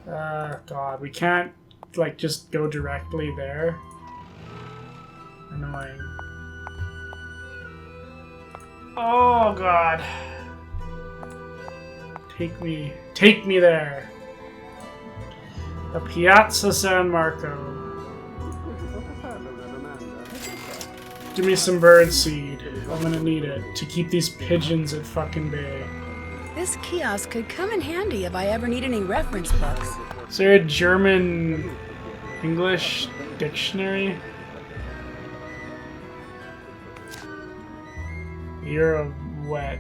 God, we can't, like, just go directly there. Annoying. Oh, God. Take me there. The Piazza San Marco. Give me some bird seed. I'm gonna need it to keep these pigeons at fucking bay. This kiosk could come in handy if I ever need any reference books. Is there a German English dictionary? You're wet.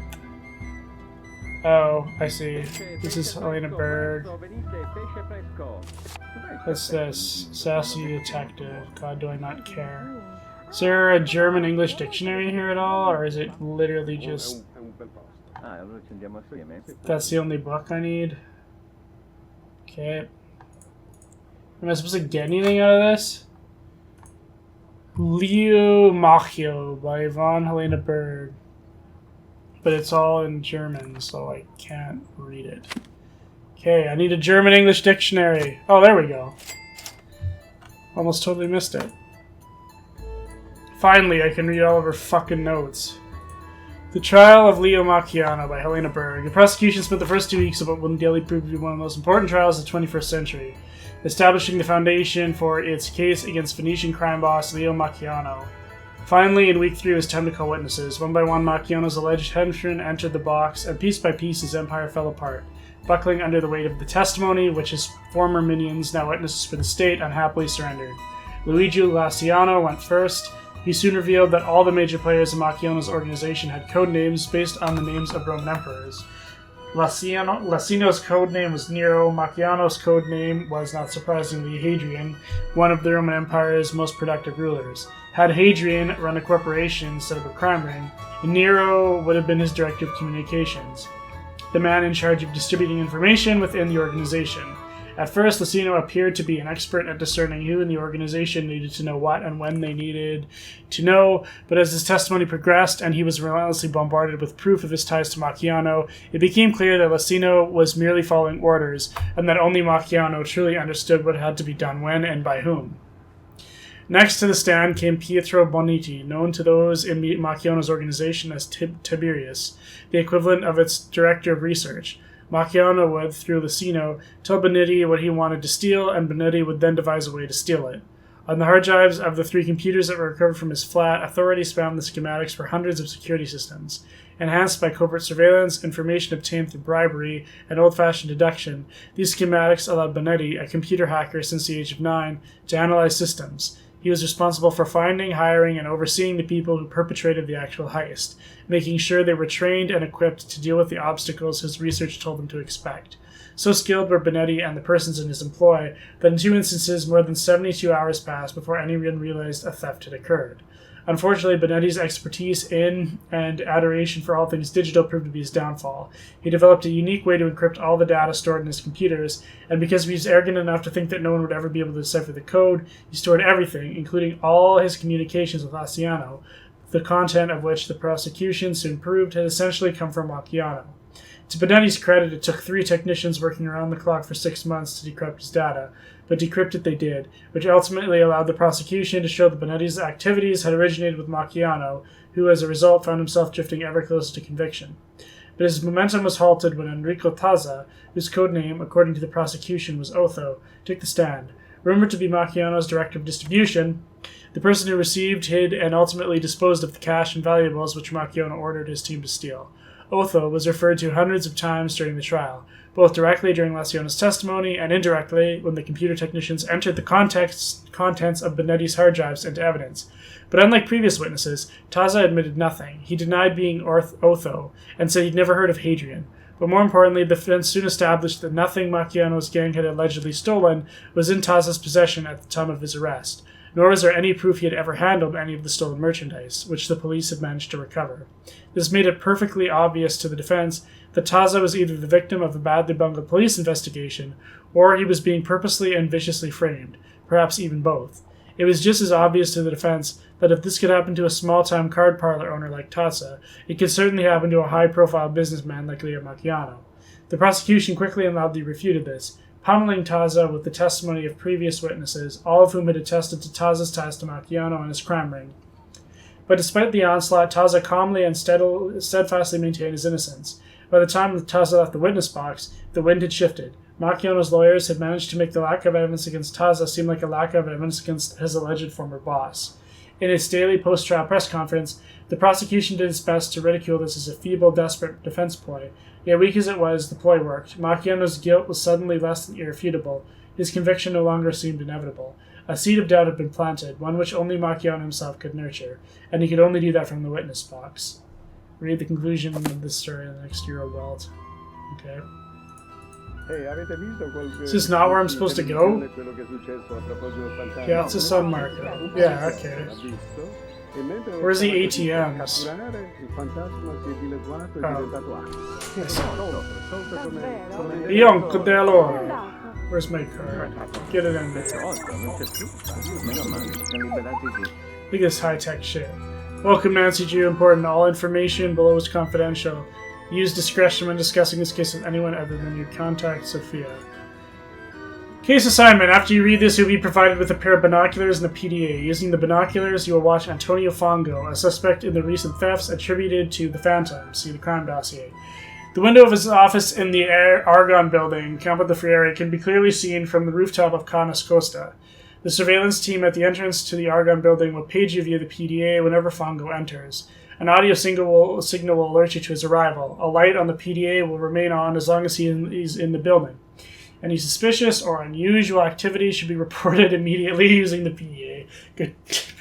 Oh, I see. This is Helena Berg. What's this? Sassy detective. God, do I not care. Is there a German English dictionary here at all, or is it literally just... That's the only book I need? Okay. Am I supposed to get anything out of this? Leo Machio by Yvonne Helena Berg. But it's all in German, so I can't read it. Okay, I need a German English dictionary. Oh, there we go. Almost totally missed it. Finally, I can read all of her fucking notes. The Trial of Leo Macchiano by Helena Berg. The prosecution spent the first 2 weeks of what will daily prove to be one of the most important trials of the 21st century, establishing the foundation for its case against Venetian crime boss Leo Macchiano. Finally, in week 3, it was time to call witnesses. One by one, Macchiano's alleged henchmen entered the box, and piece by piece, his empire fell apart, buckling under the weight of the testimony, which his former minions, now witnesses for the state, unhappily surrendered. Luigi Laciano went first. He soon revealed that all the major players in Macchiano's organization had code names based on the names of Roman emperors. Laciano's code name was Nero. Macchiano's code name was, not surprisingly, Hadrian, one of the Roman Empire's most productive rulers. Had Hadrian run a corporation instead of a crime ring, Nero would have been his director of communications, the man in charge of distributing information within the organization. At first, Lacino appeared to be an expert at discerning who in the organization needed to know what and when they needed to know, but as his testimony progressed and he was relentlessly bombarded with proof of his ties to Macchiano, it became clear that Lacino was merely following orders, and that only Macchiano truly understood what had to be done when and by whom. Next to the stand came Pietro Boniti, known to those in Macchiano's organization as Tiberius, the equivalent of its director of research. Macchiano would, through Lacino, tell Bonetti what he wanted to steal, and Bonetti would then devise a way to steal it. On the hard drives of the 3 computers that were recovered from his flat, authorities found the schematics for hundreds of security systems. Enhanced by covert surveillance, information obtained through bribery, and old-fashioned deduction, these schematics allowed Bonetti, a computer hacker since the age of 9, to analyze systems. He was responsible for finding, hiring, and overseeing the people who perpetrated the actual heist, making sure they were trained and equipped to deal with the obstacles his research told them to expect. So skilled were Bonetti and the persons in his employ that in 2 instances more than 72 hours passed before anyone realized a theft had occurred. Unfortunately, Bonetti's expertise in and adoration for all things digital proved to be his downfall. He developed a unique way to encrypt all the data stored in his computers, and because he was arrogant enough to think that no one would ever be able to decipher the code, he stored everything, including all his communications with Laciano, the content of which the prosecution soon proved had essentially come from Macchiano. To Bonetti's credit, it took 3 technicians working around the clock for 6 months to decrypt his data, but decrypt it they did, which ultimately allowed the prosecution to show that Bonetti's activities had originated with Macchiano, who as a result found himself drifting ever closer to conviction. But his momentum was halted when Enrico Tazza, whose code name, according to the prosecution, was Otho, took the stand. Rumored to be Macchiano's director of distribution, the person who received, hid, and ultimately disposed of the cash and valuables which Macchiano ordered his team to steal. Otho was referred to hundreds of times during the trial, both directly during Laciano's testimony and indirectly when the computer technicians entered the contents of Bonetti's hard drives into evidence. But unlike previous witnesses, Tazza admitted nothing. He denied being Otho and said he'd never heard of Hadrian. But more importantly, the defense soon established that nothing Macchiano's gang had allegedly stolen was in Tazza's possession at the time of his arrest, nor was there any proof he had ever handled any of the stolen merchandise, which the police had managed to recover. This made it perfectly obvious to the defense that Tazza was either the victim of a badly bungled police investigation, or he was being purposely and viciously framed, perhaps even both. It was just as obvious to the defense that if this could happen to a small-time card parlor owner like Tazza, it could certainly happen to a high-profile businessman like Leo Macchiano. The prosecution quickly and loudly refuted this, pummeling Taza with the testimony of previous witnesses, all of whom had attested to Taza's ties to Macchiano and his crime ring. But despite the onslaught, Taza calmly and steadfastly maintained his innocence. By the time Taza left the witness box, the wind had shifted. Macchiano's lawyers had managed to make the lack of evidence against Taza seem like a lack of evidence against his alleged former boss. In its daily post-trial press conference, the prosecution did its best to ridicule this as a feeble, desperate defense ploy. Yet weak as it was, the ploy worked. Macchiano's guilt was suddenly less than irrefutable. His conviction no longer seemed inevitable. A seed of doubt had been planted, one which only Macchiano himself could nurture, and he could only do that from the witness box. Read the conclusion of this story in the next Euro Welt. Okay. Is this not where I'm supposed to go? Piazza San Marco. Yeah, okay. Where's the ATMs? Oh. Yonco dell'ora. Where's my card? Get it in there. Look at this high-tech shit. Welcome, Nancy Jew. Important. All information below is confidential. Use discretion when discussing this case with anyone other than your contact, Sophia. Case assignment. After you read this, you'll be provided with a pair of binoculars and a PDA. Using the binoculars, you will watch Antonio Fango, a suspect in the recent thefts attributed to the Phantom. See the crime dossier. The window of his office in the Argon building, Campo de Friere, can be clearly seen from the rooftop of Canas Costa. The surveillance team at the entrance to the Argon building will page you via the PDA whenever Fango enters. An audio signal will alert you to his arrival. A light on the PDA will remain on as long as he's in the building. Any suspicious or unusual activity should be reported immediately using the PDA. Good.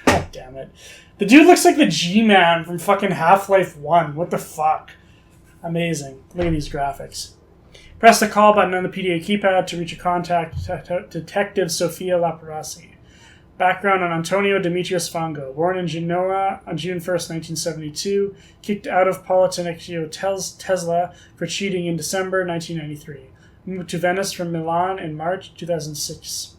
God damn it. The dude looks like the G-Man from fucking Half-Life 1. What the fuck? Amazing. Look at these graphics. Press the call button on the PDA keypad to reach a contact, Detective Sofia Laparasi. Background on Antonio Demetrius Fango, born in Genoa on June 1st, 1972, kicked out of Politecnico Tesla for cheating in December 1993. Moved to Venice from Milan in March 2006.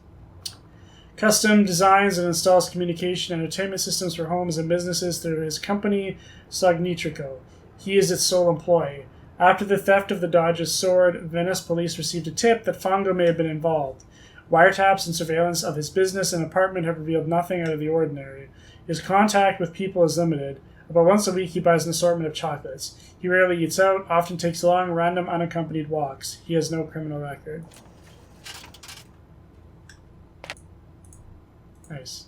Custom designs and installs communication and entertainment systems for homes and businesses through his company, Sognitrico. He is its sole employee. After the theft of the Dodge's sword, Venice police received a tip that Fango may have been involved. Wiretaps and surveillance of his business and apartment have revealed nothing out of the ordinary. His contact with people is limited. About once a week he buys an assortment of chocolates. He rarely eats out, often takes long, random, unaccompanied walks. He has no criminal record. Nice.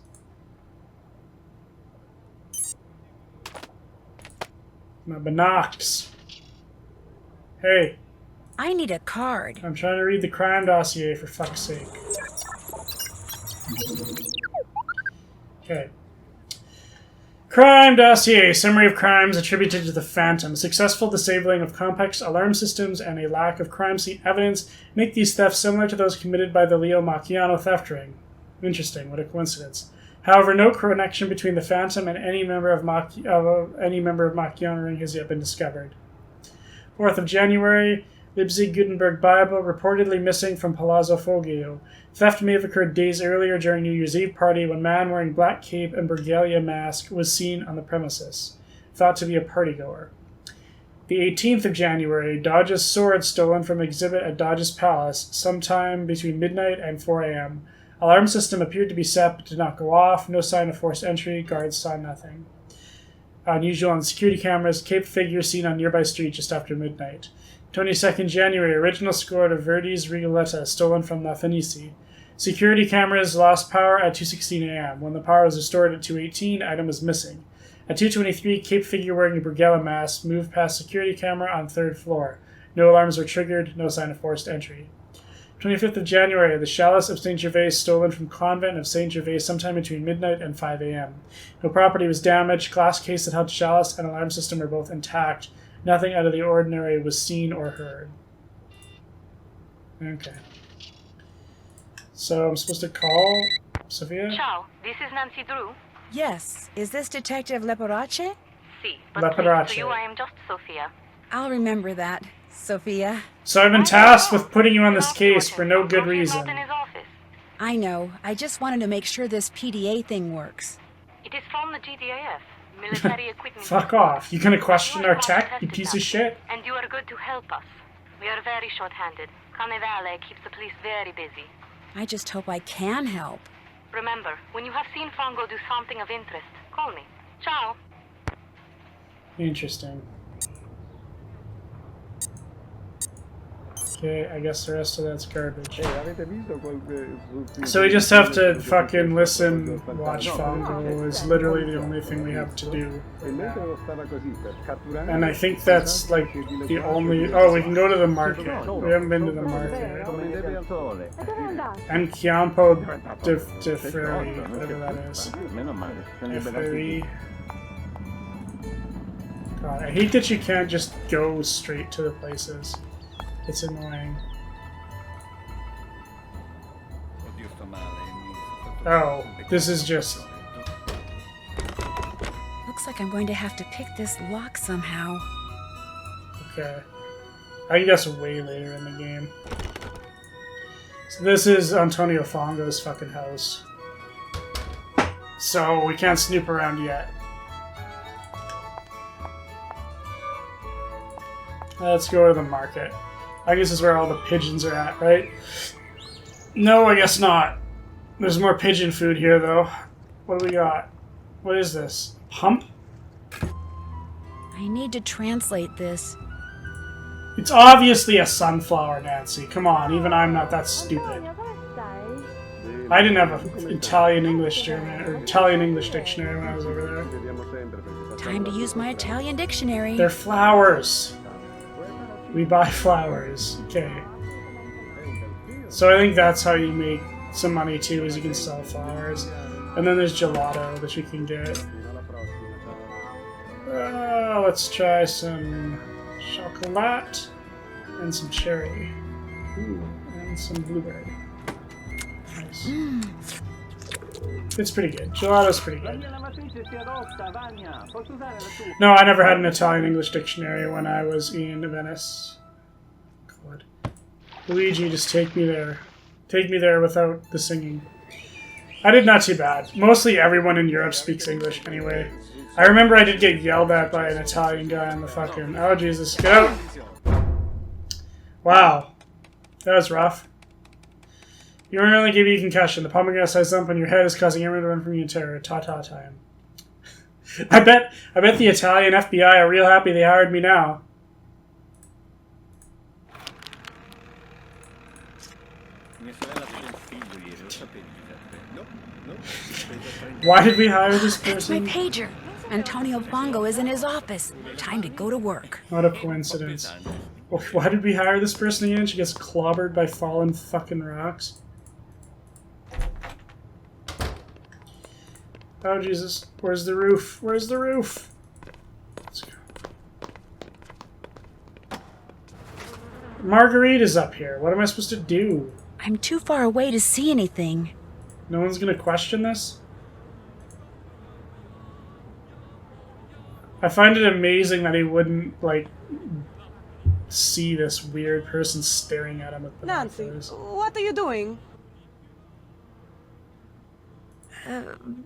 My binocs. Hey. I need a card. I'm trying to read the crime dossier, for fuck's sake. Okay. Crime dossier. Summary of crimes attributed to the Phantom. Successful disabling of complex alarm systems and a lack of crime scene evidence make these thefts similar to those committed by the Leo Macchiano theft ring. Interesting. What a coincidence. However, no connection between the Phantom and any member of Macchiano ring has yet been discovered. 4th of January, Leipzig Gutenberg Bible reportedly missing from Palazzo Foglio. Theft may have occurred days earlier during New Year's Eve party when a man wearing black cape and Bergalia mask was seen on the premises, thought to be a partygoer. The 18th of January, Dodge's sword stolen from exhibit at Dodge's Palace sometime between midnight and 4 a.m. Alarm system appeared to be set but did not go off. No sign of forced entry. Guards saw nothing. Unusual on security cameras. Cape figure seen on nearby street just after midnight. 22nd January. Original score of Verdi's Rigoletta stolen from La Fenice. Security cameras lost power at 2:16 a.m. When the power was restored at 2:18, item was missing. At 2:23, Cape figure wearing a Bergella mask moved past security camera on 3rd floor. No alarms were triggered. No sign of forced entry. 25th of January, the chalice of St. Gervais stolen from convent of St. Gervais sometime between midnight and 5 a.m. No property was damaged. Glass case that held chalice and alarm system were both intact. Nothing out of the ordinary was seen or heard. Okay. So I'm supposed to call Sophia? Ciao, this is Nancy Drew. Yes. Is this Detective Leporace? Si, but Leporace. to you I am just Sophia. I'll remember that, Sophia. So I've been tasked with putting you on this case for no good reason. In his office. I know. I just wanted to make sure this PDA thing works. It is from the GDAF, military equipment. Fuck off. You gonna question our tech, you piece of shit? And you are good to help us. We are very short-handed. Carnevale keeps the police very busy. I just hope I can help. Remember, when you have seen Fango do something of interest, call me. Ciao. Interesting. Okay, I guess the rest of that's garbage. So we just have to fucking listen, watch Fango is literally the only thing we have to do right now. And I think that's like the only... Oh, we can go to the market. We haven't been to the market. And Chiampo de Ferry, whatever that is. De Ferry. God, I hate that you can't just go straight to the places. It's annoying. Oh, this is just... Looks like I'm going to have to pick this lock somehow. Okay. I guess way later in the game. So this is Antonio Fango's fucking house. So we can't snoop around yet. Let's go to the market. I guess this is where all the pigeons are at, right? No, I guess not. There's more pigeon food here, though. What do we got? What is this? Pump? I need to translate this. It's obviously a sunflower, Nancy. Come on, even I'm not that stupid. I didn't have an Italian-English dictionary when I was over there. Time to use my Italian dictionary. They're flowers. We buy flowers. Okay. So I think that's how you make some money too, is you can sell flowers. And then there's gelato that you can get. Let's try some chocolate and some cherry. Ooh, and some blueberry. Nice. It's pretty good. Gelato's pretty good. No, I never had an Italian-English dictionary when I was in Venice. God. Luigi, just take me there. Take me there without the singing. I did not too bad. Mostly everyone in Europe speaks English anyway. I remember I did get yelled at by an Italian guy on the fucking... Oh, Jesus. Get out! Wow. That was rough. You weren't only give you a concussion. The pomegranate-sized lump on your head is causing everyone to run from you in terror. Ta-ta time. I bet the Italian FBI are real happy they hired me now. Why did we hire this person? That's my pager. Antonio Fango is in his office. Time to go to work. What a coincidence. Why did we hire this person again? She gets clobbered by fallen fucking rocks. Oh, Jesus. Where's the roof? Where's the roof? Let's go. Marguerite's up here. What am I supposed to do? I'm too far away to see anything. No one's gonna question this? I find it amazing that he wouldn't, like, see this weird person staring at him with binoculars. Nancy, what are you doing?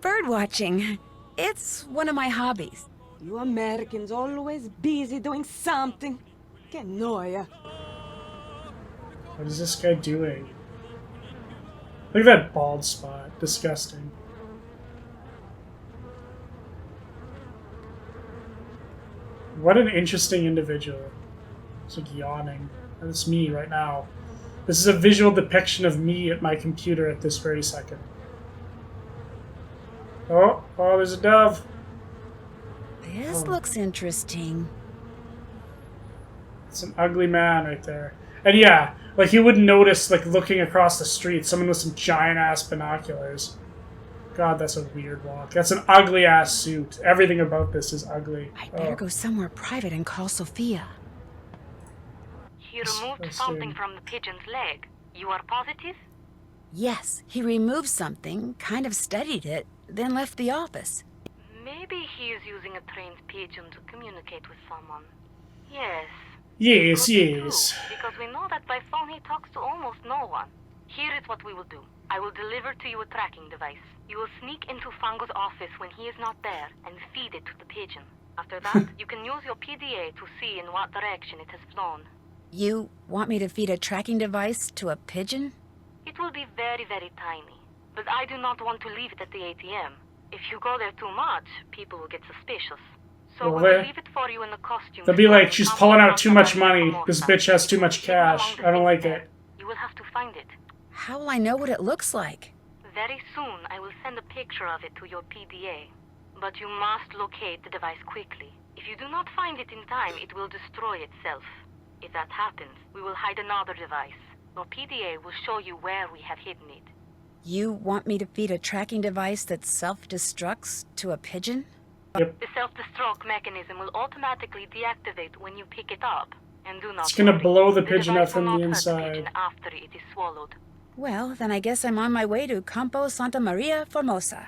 Bird watching. It's one of my hobbies. You Americans always busy doing something. Que noia. What is this guy doing? Look at that bald spot. Disgusting. What an interesting individual. It's like yawning. That's me right now. This is a visual depiction of me at my computer at this very second. Oh, there's a dove. This looks interesting. It's an ugly man right there. And yeah, like you wouldn't notice, like looking across the street, someone with some giant ass binoculars. God, that's a weird walk. That's an ugly ass suit. Everything about this is ugly. I'd better go somewhere private and call Sophia. He removed something from the pigeon's leg. You are positive? Yes, he removed something, kind of studied it, then left the office. Maybe he is using a trained pigeon to communicate with someone. Yes. Yes, Could be yes. true, because we know that by phone he talks to almost no one. Here is what we will do. I will deliver to you a tracking device. You will sneak into Fango's office when he is not there and feed it to the pigeon. After that, you can use your PDA to see in what direction it has flown. You want me to feed a tracking device to a pigeon? It will be very, very tiny. But I do not want to leave it at the ATM. If you go there too much, people will get suspicious. So Well, we will they- leave it for you in the costume. They'll be like, she's pulling out too much money. This bitch has too much cash. I don't like it. You will have to find it. How will I know what it looks like? Very soon, I will send a picture of it to your PDA. But you must locate the device quickly. If you do not find it in time, it will destroy itself. If that happens, we will hide another device. Your PDA will show you where we have hidden it. You want me to feed a tracking device that self-destructs to a pigeon? The self-destruct mechanism will automatically deactivate when you pick it up. And do not It's gonna worry, blow the pigeon device up from will the not hurt inside. pigeon after it is swallowed. Well, then I guess I'm on my way to Campo Santa Maria Formosa.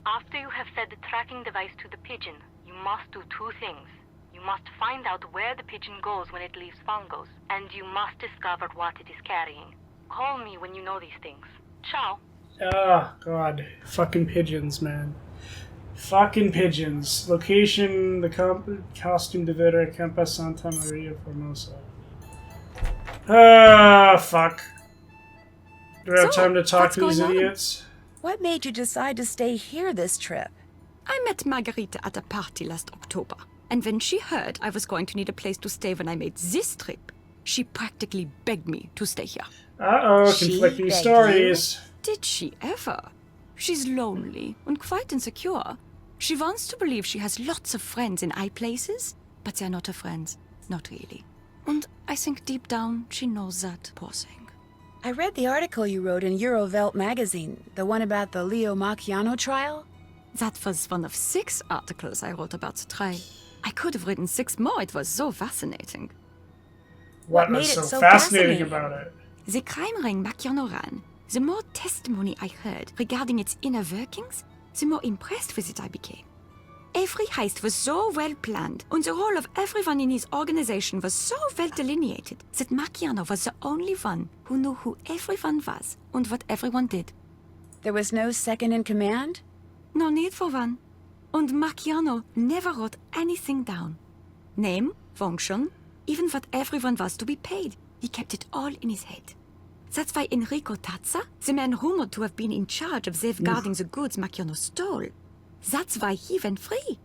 After you have fed the tracking device to the pigeon, you must do two things. You must find out where the pigeon goes when it leaves Fango's, and you must discover what it is carrying. Call me when you know these things. Ciao. Oh, God. Fucking pigeons, man. Fucking pigeons. Location, the costume divider at Campo Santa Maria Formosa. Ah, fuck. Do I have So, time to talk what's to these going on? idiots? What made you decide to stay here this trip? I met Margarita at a party last October, and when she heard I was going to need a place to stay when I made this trip, she practically begged me to stay here. Uh-oh, She conflicting begged stories. Did she ever? She's lonely and quite insecure. She wants to believe she has lots of friends in high places, but they're not her friends. Not really. And I think deep down she knows that, poor thing. I read the article you wrote in Eurovelt magazine, the one about the Leo Macchiano trial. That was one of 6 articles I wrote about the trial. I could have written 6 more, it was so fascinating. What made was it so so fascinating fascinating? about it? The crime ring Macchiano ran, the more testimony I heard regarding its inner workings, the more impressed with it I became. Every heist was so well planned, and the role of everyone in his organization was so well delineated that Macchiano was the only one who knew who everyone was and what everyone did. There was no second in command? No need for one. And Macchiano never wrote anything down. Name, function, even what everyone was to be paid. He kept it all in his head. That's why Enrico Tazza, the man rumored to have been in charge of safeguarding the goods Macchiano stole, that's why he went free.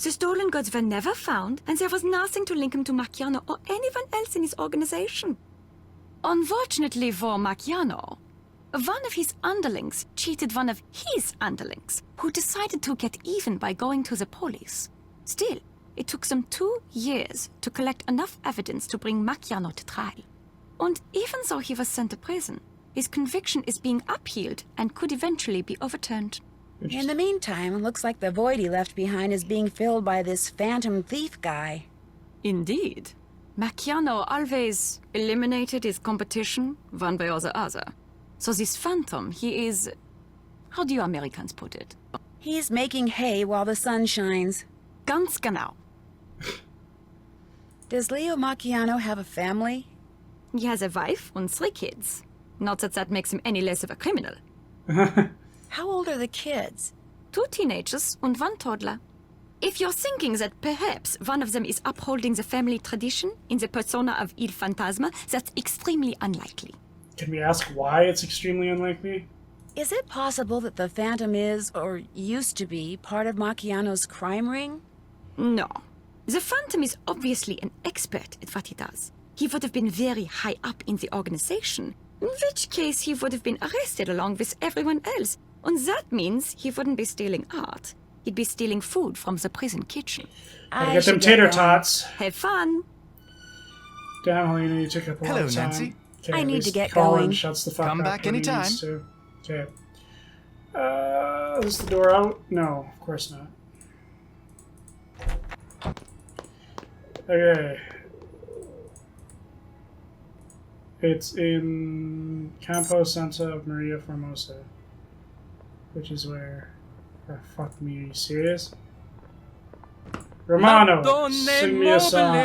The stolen goods were never found, and there was nothing to link him to Macchiano or anyone else in his organization. Unfortunately for Macchiano, one of his underlings cheated one of his underlings, who decided to get even by going to the police. Still, it took them 2 years to collect enough evidence to bring Macchiano to trial. And even though he was sent to prison, his conviction is being appealed and could eventually be overturned. In the meantime, it looks like the void he left behind is being filled by this phantom thief guy. Indeed. Macchiano always eliminated his competition one way or the other. So this phantom, he is... How do you Americans put it? He's making hay while the sun shines. Ganz genau. Does Leo Macchiano have a family? He has a wife and 3 kids. Not that that makes him any less of a criminal. How old are the kids? 2 teenagers and 1 toddler. If you're thinking that perhaps one of them is upholding the family tradition in the persona of Il Fantasma, that's extremely unlikely. Can we ask why it's extremely unlikely? Is it possible that the phantom is, or used to be, part of Macchiano's crime ring? No. The Phantom is obviously an expert at what he does. He would have been very high up in the organization, in which case he would have been arrested along with everyone else. And that means he wouldn't be stealing art. He'd be stealing food from the prison kitchen. Gotta get them tater tots. Have fun! Damn, Helena, you took up a lot Hello, of time. Nancy. Okay, I at need least to get Colin going. Shuts the fuck Come up back when he anytime. needs to. Okay. Is the door out? No, of course not. Okay. It's in Campo Santa Maria Formosa. Which is where... Oh, fuck me, are you serious? Romano, sing me a song.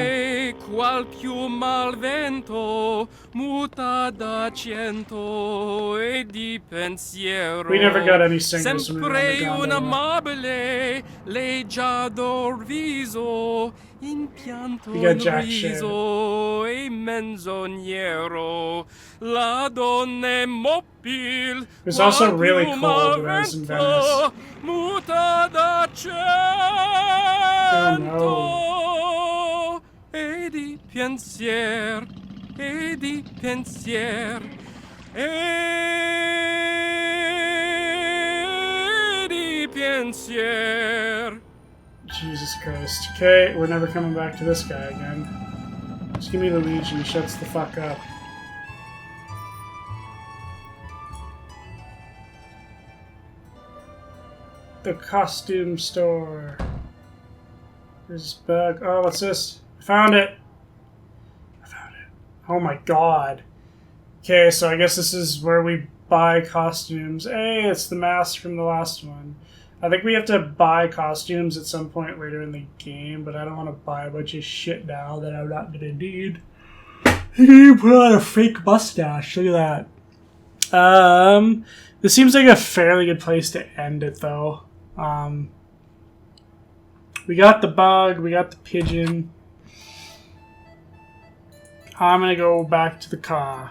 Qual più mal vento muta d'accento e di pensiero. We never got any singers when we were on Sempre the un gondola. amabile leggiador viso impianto You got in jack shit. riso e menzognero, la donna mobile. It was also really qual cold when I was in vento, Venice. muta d'accento, e di pensier, e di pensier, e di pensier. Jesus Christ. Okay, we're never coming back to this guy again. Just give me Luigi. He shuts the fuck up. The costume store. There's this bag. Oh, what's this? I found it. I found it. Oh my god. Okay, so I guess this is where we buy costumes. Hey, it's the mask from the last one. I think we have to buy costumes at some point later in the game, but I don't want to buy a bunch of shit now that I'm not gonna need. You put on a fake mustache. Look at that. This seems like a fairly good place to end it, though. We got the bug, we got the pigeon. I'm gonna go back to the car.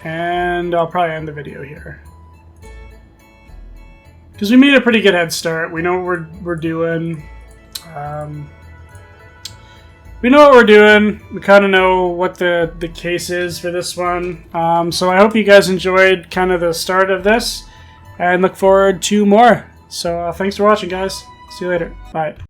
And I'll probably end the video here. Because we made a pretty good head start. We know what we're doing. We know what we're doing. We kind of know what the case is for this one. So I hope you guys enjoyed kind of the start of this. And look forward to more. So thanks for watching, guys. See you later. Bye.